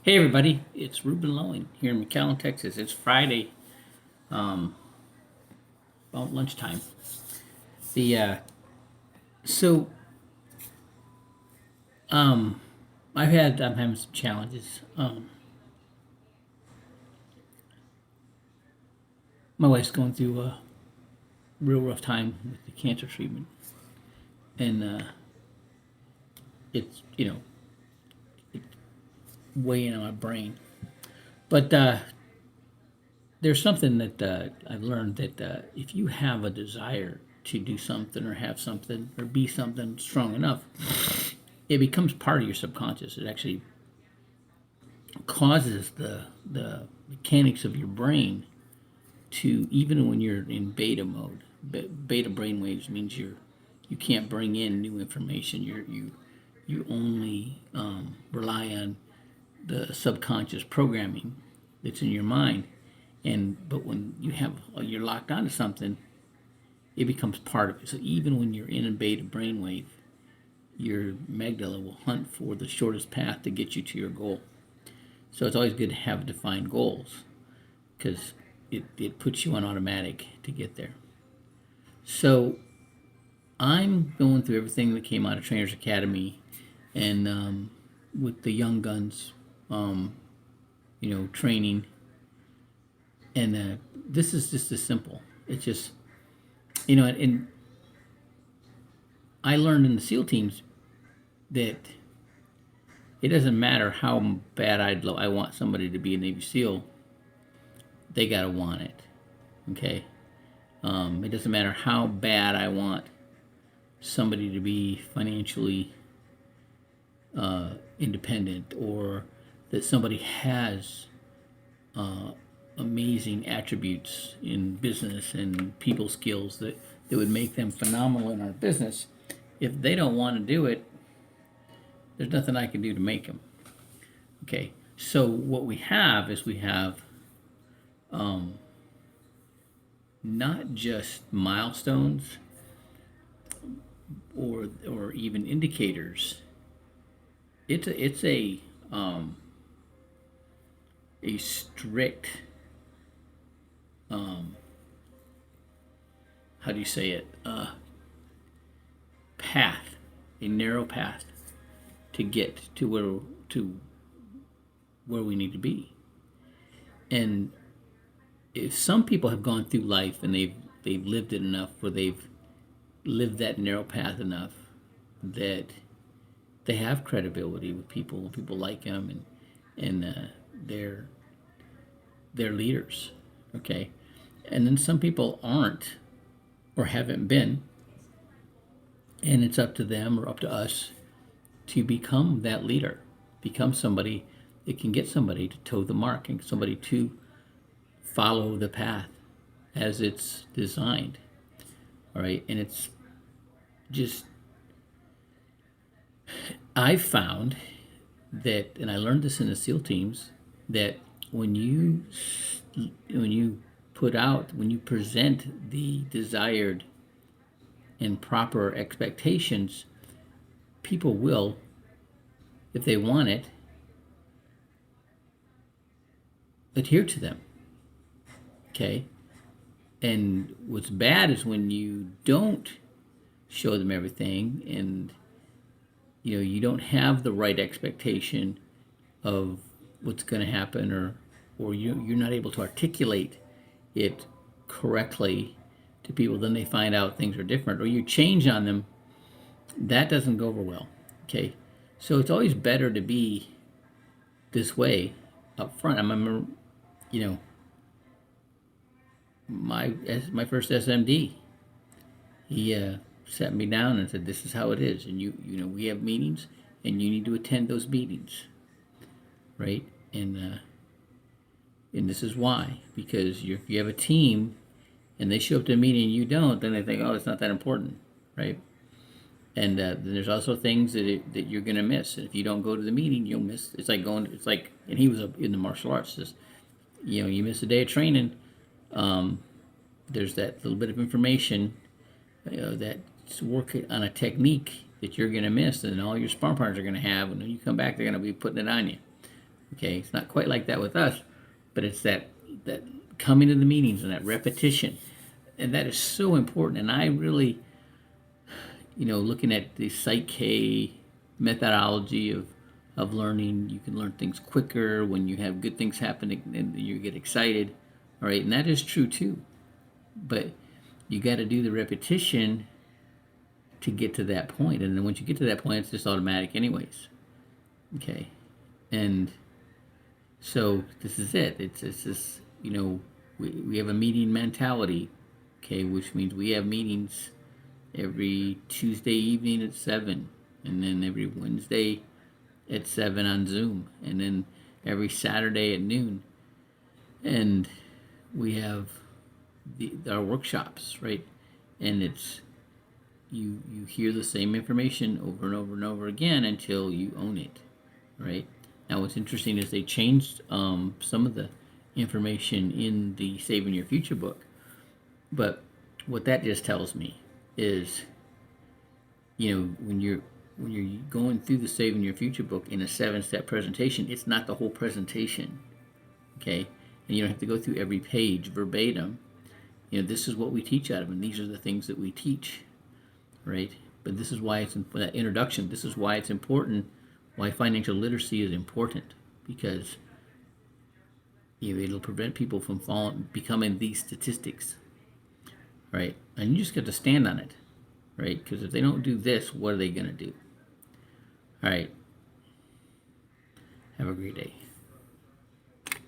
Hey everybody, it's Ruben Lowen here in McAllen, Texas. It's Friday, about lunchtime. The so I'm having some challenges. My wife's going through a real rough time with the cancer treatment, and it's weighing on my brain. But there's something that I've learned that if you have a desire to do something or have something or be something strong enough, it becomes part of your subconscious. It actually causes the mechanics of your brain to, even when you're in beta mode. Beta brainwaves means you can't bring in new information. You only rely on the subconscious programming that's in your mind. But when you're locked onto something, it becomes part of it. So even when you're in a beta brainwave, your amygdala will hunt for the shortest path to get you to your goal. So it's always good to have defined goals because it puts you on automatic to get there. So I'm going through everything that came out of Trainers Academy and with the young guns, training. And this is just as simple. It's just, and I learned in the SEAL teams that it doesn't matter how bad I want somebody to be a Navy SEAL, they got to want it. Okay? It doesn't matter how bad I want somebody to be financially independent or that somebody has amazing attributes in business and people skills that would make them phenomenal in our business. If they don't want to do it, there's nothing I can do to make them. Okay, so what we have is we have not just milestones or even indicators. It's a strict how do you say it path, a narrow path to get to where we need to be. And if some people have gone through life and they've lived it enough where they've lived that narrow path enough that they have credibility with people. People like them, and they're leaders. Okay, and then some people aren't or haven't been, and it's up to them or up to us to become that leader, become somebody that can get somebody to toe the mark and somebody to follow the path as it's designed. All right, and it's just I've found that, and I learned this in the SEAL teams, that when you when you when you present the desired and proper expectations, people will, if they want it, adhere to them. Okay, and what's bad is when you don't show them everything and you don't have the right expectation of what's going to happen, or you're not able to articulate it correctly to people. Then they find out things are different or you change on them. That doesn't go over well. Okay, so it's always better to be this way up front. I remember you know my first SMD, he sat me down and said, "This is how it is, and we have meetings, and you need to attend those meetings, right? And this is why, because if you have a team, and they show up to a meeting and you don't, then they think, oh, it's not that important, right? And then there's also things that you're gonna miss. And if you don't go to the meeting, you'll miss. It's like going. It's like, and he was in the martial arts. Just you miss a day of training. There's that little bit of information that's working on a technique that you're going to miss, and all your sparring partners are going to have. And when you come back, they're going to be putting it on you, Okay, it's not quite like that with us, but it's that coming to the meetings and that repetition, and that is so important. And I really, looking at the Psych-K methodology of learning, you can learn things quicker when you have good things happening and you get excited. All right, and that is true too. But you got to do the repetition to get to that point, and then once you get to that point, it's just automatic, anyways. Okay, and so this is it. It's this, we have a meeting mentality, okay, which means we have meetings every Tuesday evening at 7, and then every Wednesday at 7 on Zoom, and then every Saturday at noon. And we have our workshops, right? And it's you hear the same information over and over and over again until you own it, right? Now, what's interesting is they changed some of the information in the Saving Your Future book, but what that just tells me is, when you're going through the Saving Your Future book in a 7-step presentation, it's not the whole presentation, okay? And you don't have to go through every page verbatim. This is what we teach out of, and these are the things that we teach, right? But this is why it's in that introduction. This is why it's important. Why financial literacy is important, because it'll prevent people from becoming these statistics, right? And you just got to stand on it, right? Because if they don't do this, what are they going to do? All right. Have a great day.